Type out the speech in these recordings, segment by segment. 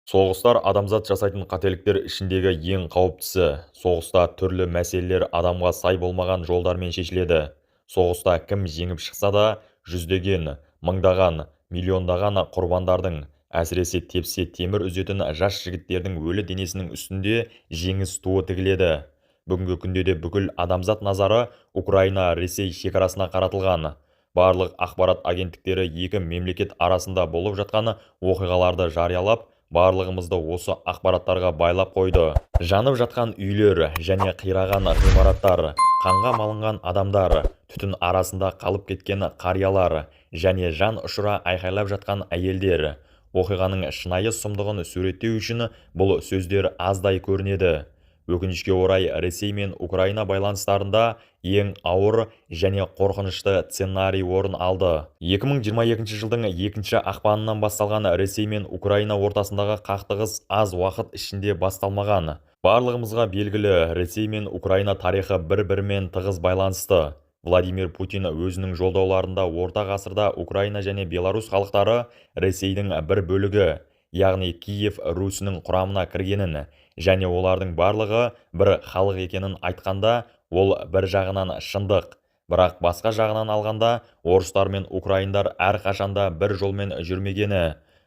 Соғыстар адамзат жасайтын қателіктер ішіндегі ең қауіптісі. Соғыста түрлі мәселелер адамға сай болмаған жолдармен шешіледі. Соғыста кім жеңіп шықса да, жүздеген, мыңдаған, миллиондаған құрбандардың, әсіресе тепсе темір үзетін жас жігіттердің өлі денесінің үстінде жеңіс туы тігіледі. Бүгінгі күнде де бүкіл адамзат назары Украина-Ресей шекарасына қаратылған. Барлық ақпарат агенттіктері екі мемлекет арасында болып жатқан оқиғаларды жариялап, барлығымызды осы ақпараттарға байлап қойды. Жанып жатқан үйлер және қираған ғимараттар, қанға малынған адамдар, түтін арасында қалып кеткен қариялар және жан ұшыра айқайлап жатқан әйелдер. Оқиғаның шынайы сұмдығын суреттеу үшін бұл сөздер аздай көрінеді. Өкінішке орай, Ресей мен Украина байланыстарында ең ауыр және қорқынышты сценарий орын алды. 2022 жылдың 2 ақпанынан басталған Ресей мен Украина ортасындағы қақтығыс аз уақыт ішінде басталмаған. Барлығымызға белгілі, Ресей мен Украина тарихы бір-бірімен тығыз байланысты. Владимир Путин өзінің жолдауларында орта ғасырда Украина және Беларусь халықтары Ресейдің бір бөлігі, яғни Киев Русінің құрамына кіргенін, және олардың барлығы бір халық екенін айтқанда, ол бір жағынан шындық. Бірақ басқа жағынан алғанда, орыстар мен украиндар әрқашанда бір жолмен жүрмегені,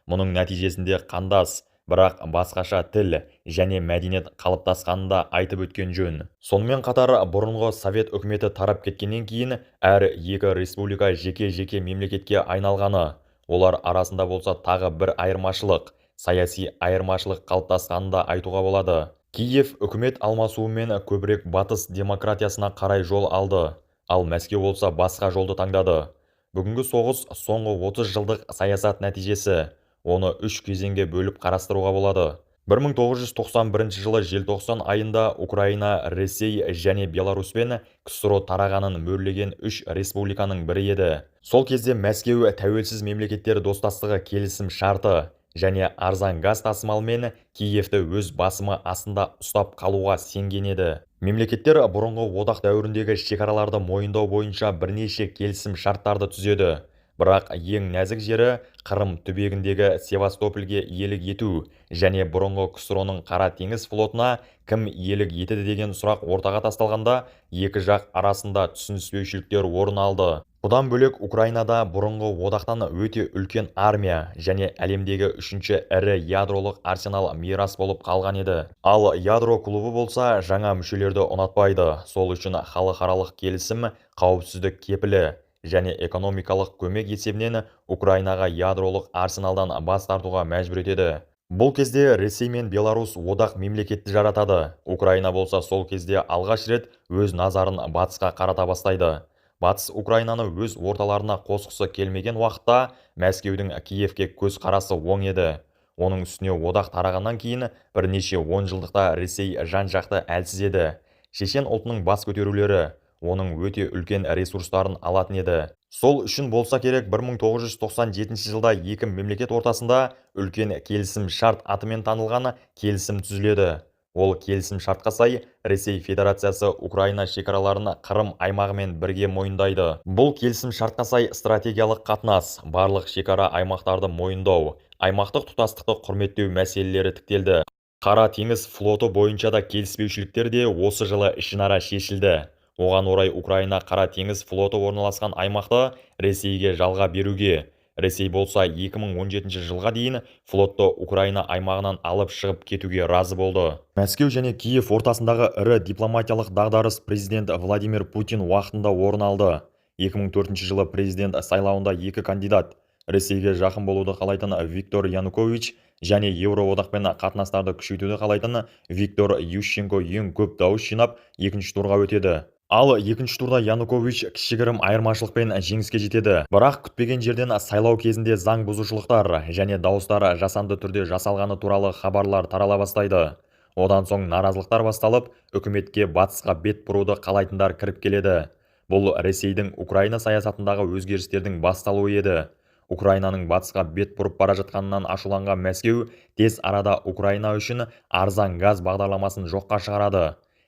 мұның нәтижесінде қандас, бірақ басқаша тіл және мәдениет қалыптасқанын да айтып өткен жөн. Сонымен қатар, бұрынғы Совет үкіметі тарап кеткеннен кейін, әр екі республика жеке-жеке мемлекетке айналғаны. Олар арасында болса тағы бір айырмашылық, саяси айырмашылық қалыптасқанын да айтуға болады. Киев үкімет алмасуымен көбірек батыс демократиясына қарай жол алды, ал Мәскеу болса басқа жолды таңдады. Бүгінгі соғыс соңғы 30 жылдық саясат нәтижесі. Оны 3 кезеңге бөліп қарастыруға болады. 1991 жылы желтоқсан айында Украина, Ресей және Беларуспен КСРО тарағанын мөрлеген 3 республиканың бірі еді. Сол кезде Мәскеу тәуелсіз мемлекеттер достастығы келісім шарты және арзан газ тасымалымен Киевті өз басымы астында ұстап қалуға сенген еді. Мемлекеттер бұрынғы одақ дәуіріндегі шекараларды мойындау бойынша бірнеше келісім шарттарды түзеді. Бірақ ең нәзік жері Қырым түбегіндегі Севастопольге иелік ету және бұрынғы КСРОның Қара теңіз флотына кім иелік етеді деген сұрақ ортаға тасталғанда, екі жақ арасында түсініспеушіліктер орын алды. Бұдан бөлек, Украинада бұрынғы одақтан өте үлкен армия және әлемдегі үшінші ірі ядролық арсенал мирас болып қалған еді. Ал ядро клубы болса жаңа мүшелерді ұнатпайды. Сол үшін халықаралық келісім, қауіпсіздік кепілі және экономикалық көмек есебінен Украинаға ядролық арсеналдан бас тартуға мәжбүр етеді. Бұл кезде Ресей мен Беларусь одақ мемлекетті жаратады. Украина болса сол кезде алғаш рет өз назарын батысқа қарата бастайды. Батыс Украинаны өз орталарына қосқысы келмеген уақытта Мәскеудің Киевке көз қарасы оң еді. Оның үстіне одақ тарағаннан кейін бірнеше 10 жылдықта Ресей жан-жақты әлсіз еді. Шешен ұлтының бас көтерулері оның өте үлкен ресурстарын алатын еді. Сол үшін болса керек 1997 жылда екі мемлекет ортасында үлкен келісім шарт атымен танылған келісім түзіледі. Ол келісім шартқа сай Ресей Федерациясы Украина шекараларын Қырым аймағымен бірге мойындайды. Бұл келісім шартқа сай стратегиялық қатынас, барлық шекара аймақтарды мойындау, аймақтық тұтастықты құрметтеу мәселелері тіктелді. Қара теңіз флоты бойынша да келіспеушіліктер де осы жылы ішінара шешілді. Оған орай Украина Қара теңіз флоты орналасқан аймақты Ресейге жалға беруге. Ресей болса 2017 жылға дейін флотты Украина аймағынан алып шығып кетуге разы болды. Мәскеу және Киев ортасындағы ірі дипломатиялық дағдарыс президент Владимир Путин уақытында орын алды. 2004 жылы президент сайлауында екі кандидат, Ресейге жақын болуды қалайтын Виктор Янукович және Еуроодақпен қатынастарды күшейтуді қалайтын Виктор Ющенко ең көп дауыс жинап, екінші турға өтеді. Ал екінші турда Янукович кішігірім айырмашылықпен жеңіске жетеді. Бірақ күтпеген жерден сайлау кезінде заң бұзушылықтар және дауыстар жасанды түрде жасалғаны туралы хабарлар тарала бастайды. Одан соң наразылықтар басталып, үкіметке батысқа бет бұруды қалайтындар кіріп келеді. Бұл Ресейдің Украина саясатындағы өзгерістердің басталуы еді. Украинаның батысқа бет бұрып бара жатқанынан ашуланған Мәскеу тез арада Украина үшін арзан газ бағдарламасын жоққа шығарады.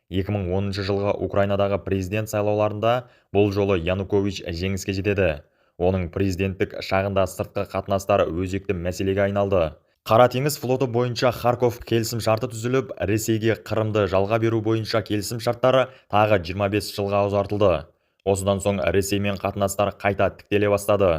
2010 жылғы Украинадағы президент сайлауларында бұл жолы Янукович жеңіске жетеді. Оның президенттік шағында сыртқы қатынастар өзекті мәселеге айналды. Қара теңіз флоты бойынша Харков келісім шарты түзіліп, Ресейге Қырымды жалға беру бойынша келісім шарттары тағы 25 жылға ұзартылды. Осыдан соң Ресеймен қатынастар қайта тіктеле бастады.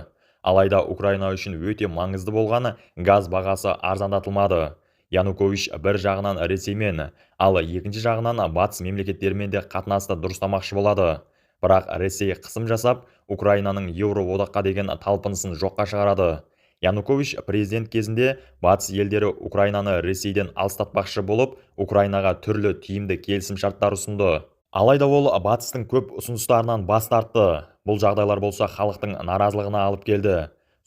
Алайда Украина үшін өте маңызды болғаны газ бағасы арзандатылмады. Янукович бір жағынан Ресеймен, ал екінші жағынан батыс мемлекеттермен де қатынасты дұрыстамақшы болады. Бірақ Ресей қысым жасап, Украинаның Еуроодаққа деген талпынысын жоққа шығарады. Янукович президент кезінде батыс елдері Украинаны Ресейден алыстатпақшы болып, Украинаға түрлі тиімді келісімшарттар ұсынды. Алайда ол батыстың көп ұсыныстарынан бас тартты. Бұл жағдайлар болса халықтың наразылығына алып келді.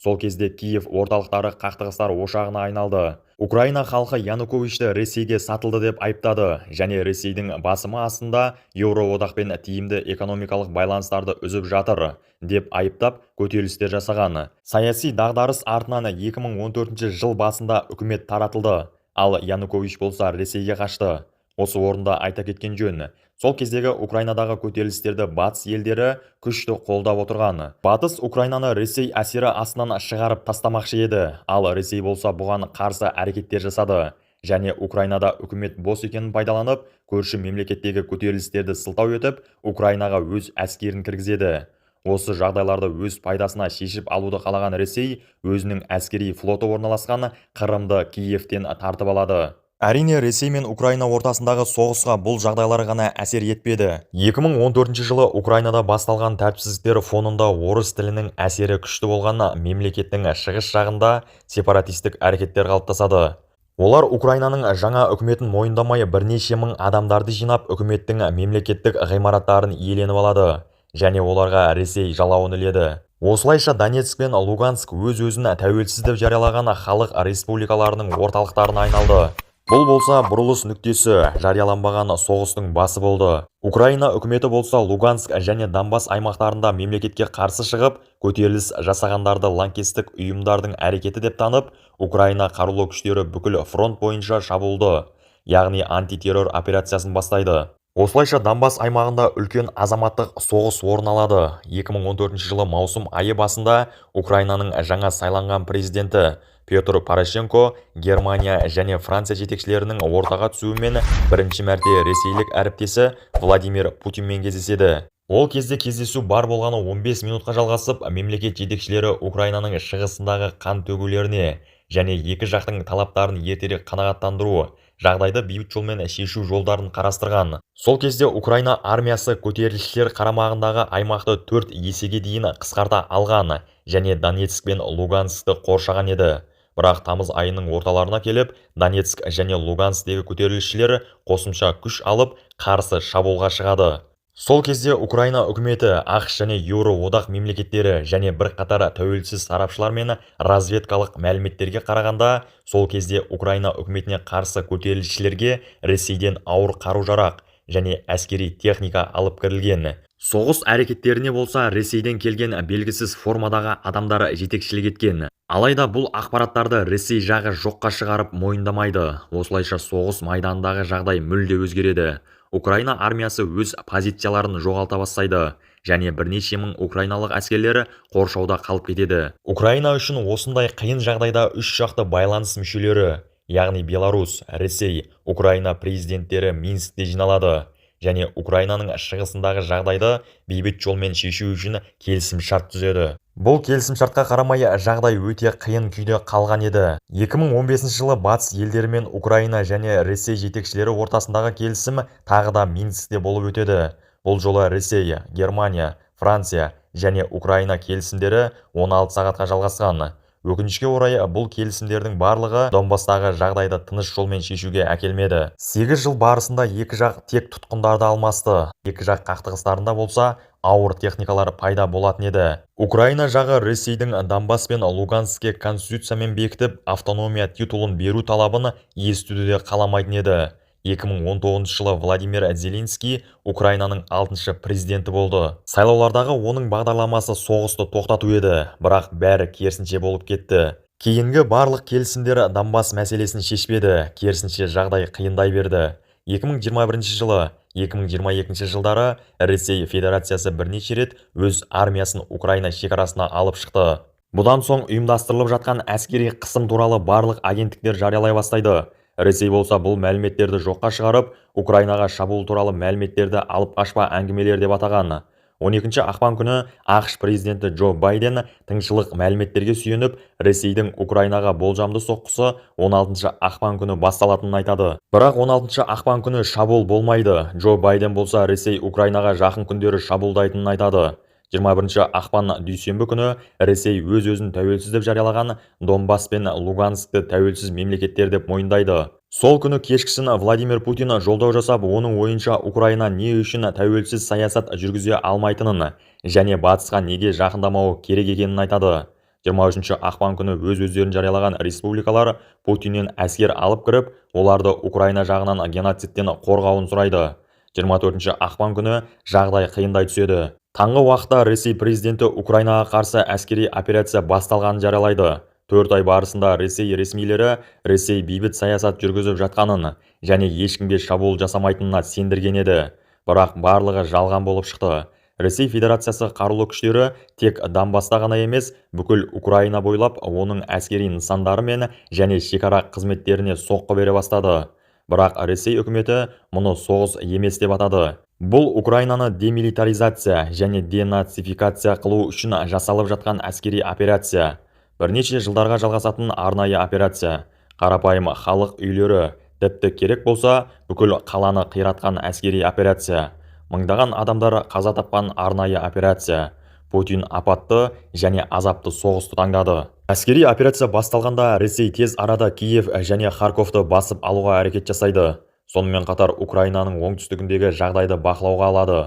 Сол кезде Киев орталықтары қақтығыстар ошағына айналды. Украина халқы Януковичті Ресейге сатылды деп айыптады, және Ресейдің басымы астында Еуроодақпен тиімді экономикалық байланыстарды үзіп жатыр деп айыптап көтерілістер жасаған. Саяси дағдарыс артынан 2014 жыл басында үкімет таратылды, ал Янукович болса Ресейге қашты. Осы орында айта кеткен жөн, сол кездегі Украинадағы көтерілістерді батыс елдері күшті қолдап отырған. Батыс Украинаны Ресей әсері астынан шығарып тастамақшы еді, ал Ресей болса бұған қарсы әрекеттер жасады, және Украинада үкімет бос екенін пайдаланып, көрші мемлекеттегі көтерілістерді сылтау етіп, Украинаға өз әскерін кіргізеді. Осы жағдайларды өз пайдасына шешіп алуды қалаған Ресей өзінің әскери флоты орналасқан Қырымды Киевтен тартып алады. Әрине, Ресей мен Украина ортасындағы соғысқа бұл жағдайлар ғана әсер етпеді. 2014 жылы Украинада басталған тәртіпсіздіктер фонында орыс тілінің әсері күшті болған мемлекеттің шығыс жағында сепаратистік әрекеттер қалыптасады. Олар Украинаның жаңа үкіметін мойындамай бірнеше мың адамдарды жинап, үкіметтің мемлекеттік ғимараттарын иеленіп алады, және оларға Ресей жалауын іледі. Осылайша Донецк пен Луганск өз-өзін тәуелсіз деп жариялаған халық республикаларының орталықтарына айналды. Бұл болса бұрылыс нүктесі жарияланбаған соғыстың басы болды. Украина үкіметі болса Луганск және Донбасс аймақтарында мемлекетке қарсы шығып, көтеріліс жасағандарды лаңкестік ұйымдардың әрекеті деп танып, Украина қарулы күштері бүкіл фронт бойынша шабуылды, яғни антитеррор операциясын бастайды. Осылайша Донбасс аймағында үлкен азаматтық соғыс орын алады. 2014 жылы маусым айы басында Украинаның жаңа сайланған президенті Петр Порошенко Германия және Франция жетекшілерінің ортаға түсуімен бірінші мәрте ресейлік әріптесі Владимир Путинмен кездеседі. Ол кезде кездесу бар болғаны 15 минутқа жалғасып, мемлекет жетекшілері Украинаның шығысындағы қан төгулеріне және екі жақтың талаптарын ертерек қанағаттандыру, жағдайды бейбіт жолмен шешу жолдарын қарастырған. Сол кезде Украина армиясы көтерілісшілер қарамағындағы аймақты 4 есеге дейін қысқарта алған және Донецк пен Луганскты қоршаған еді. Бірақ тамыз айының орталарына келіп, Донецк және Луганскдегі көтерілісшілер қосымша күш алып, қарсы шабуылға шығады. Сол кезде Украина үкіметі, ақш және Еуроодақ мемлекеттері және бір қатар тәуелсіз сарапшылар мен разведкалық мәліметтерге қарағанда, сол кезде Украина үкіметіне қарсы көтерілісшілерге Ресейден ауыр қару-жарақ және әскери техника алып кірілген. Соғыс әрекеттеріне болса Ресейден келген белгісіз формадағы адамдар жетекшілік еткен. Алайда бұл ақпараттарды Ресей жағы жоққа шығарып мойындамайды. Осылайша соғыс майданындағы жағдай мүлде өзгереді. Украина армиясы өз позицияларын жоғалта бастайды, және бірнеше мың украиналық әскерлері қоршауда қалып кетеді. Украина үшін осындай қиын жағдайда үш жақты байланыс мүшелері, яғни Беларусь, Ресей, Украина президенттері Минскте жиналады, және Украинаның шығысындағы жағдайды бейбіт жолмен шешу үшін келісімшарт түзеді. Бұл келісімшартқа қарамай жағдай өте қиын күйде қалған еді. 2015 жылы батыс елдері мен Украина және Ресей жетекшілері ортасындағы келісім тағы да Минскте болып өтеді. Бұл жолы Ресей, Германия, Франция және Украина келісімдері 16 сағатқа жалғасқан. Өкінішке орай бұл келісімдердің барлығы Донбастағы жағдайды тыныш жолмен шешуге әкелмеді. 8 жыл барысында екі жақ тек тұтқындарды алмасты. Екі жақ қақтығыстарында болса ауыр техникалар пайда болатын еді. Украина жағы Ресейдің Донбасс пен Луганскке конституциямен бекітіп автономия титулын беру талабын естуді де қаламайтын еді. 2019 жылы Владимир Зеленский Украинаның 6-шы президенті болды. Сайлаулардағы оның бағдарламасы соғысты тоқтату еді, бірақ бәрі керісінше болып кетті. Кейінгі барлық келісімдер Донбасс мәселесін шешпеді, керісінше жағдай қиындай берді. 2021 жылы, 2022 жылдары Ресей Федерациясы бірнеше рет өз армиясын Украина шекарасына алып шықты. Бұдан соң ұйымдастырылып жатқан әскери қысым туралы барлық агенттіктер жариялай бастайды. Ресей болса бұл мәліметтерді жоққа шығарып, Украинаға шабуыл туралы мәліметтерді алып қашпа әңгімелер деп атаған. 12 ақпан күні ақш президенті Джо Байден тыңшылық мәліметтерге сүйеніп, Ресейдің Украинаға болжамды соққысы 16 ақпан күні басталатынын айтады. Бірақ 16 ақпан күні шабуыл болмайды. Джо Байден болса Ресей Украинаға жақын күндері шабуылдайтынын айтады. 21 ақпан дүйсенбі күні Ресей өз-өзін тәуелсіз деп жариялаған Донбасс пен Луганскті тәуелсіз мемлекеттер деп мойындайды. Сол күні кешкісін Владимир Путин жолдау жасап, оның ойынша Украина не үшін тәуелсіз саясат жүргізе алмайтынын және батысқа неге жақындамауы керек екенін айтады. 23 ақпан күні өз-өздерін жариялаған республикалар Путиннен әскер алып кіріп, оларды Украина жағынан геноцидтен қорғауын сұрайды. 24 ақпан күні жағдай қиындай түседі. Таңғы уақытта Ресей президенті Украинаға қарсы әскери операция басталғанын жариялайды. 4 ай барысында Ресей ресмилері Ресей бейбіт саясат жүргізіп жатқанын және ешкімге шабуыл жасамайтынына сендірген еді. Бірақ барлығы жалған болып шықты. Ресей Федерациясы қарулы күштері тек Донбасста ғана емес, бүкіл Украина бойлап оның әскери нысандары мен және шекара қызметтеріне соққы бере бастады. Бірақ Ресей үкіметі мұны соғыс емес деп атады. Бұл Украинаны демилитаризация және денацификация қылу үшін жасалып жатқан әскери операция. Бірнеше жылдарға жалғасатын арнайы операция. Қарапайым халық үйлері, тіпті керек болса, бүкіл қаланы қиратқан әскери операция. Мыңдаған адамдар қаза тапқан арнайы операция. Путин апатты және азапты соғысты таңдады. Әскери операция басталғанда Ресей тез арада Киев және Харьковты басып алуға әрекет жасайды. Сонымен қатар Украинаның оңтүстігіндегі жағдайды бақылауға алады.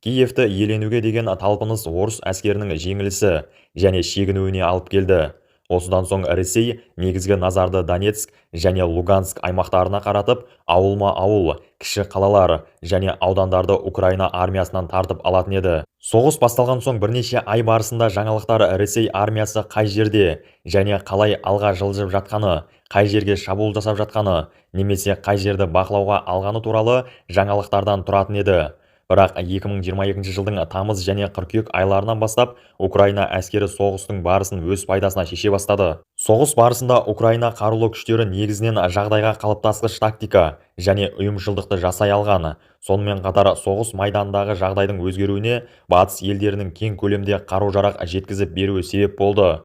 Киевті иеленуге деген талпыныс орыс әскерінің жеңілісі және шегінуіне алып келді. Осыдан соң Ресей негізгі назарды Донецк және Луганск аймақтарына қаратып, ауыл-ауыл, кіші қалалар және аудандарды Украина армиясынан тартып алатын еді. Соғыс басталған соң бірнеше ай барысында жаңалықтар Ресей армиясы қай жерде және қалай алға жылжып жатқаны, қай жерге шабуыл жасап жатқаны, немесе қай жерді бақылауға алғаны туралы жаңалықтардан тұратын еді. Бірақ 2022 жылдың тамыз және қыркүйек айларынан бастап Украина әскері соғыстың барысын өз пайдасына шеше бастады. Соғыс барысында Украина қарулы күштері негізінен жағдайға қалыптасқыш тактика және ұйымшылдықты жасай алған. Сонымен қатар соғыс майдандағы жағдайдың өзгеруіне батыс елдерінің кең көлемде қару-жарақ жеткізіп беруі себеп болды.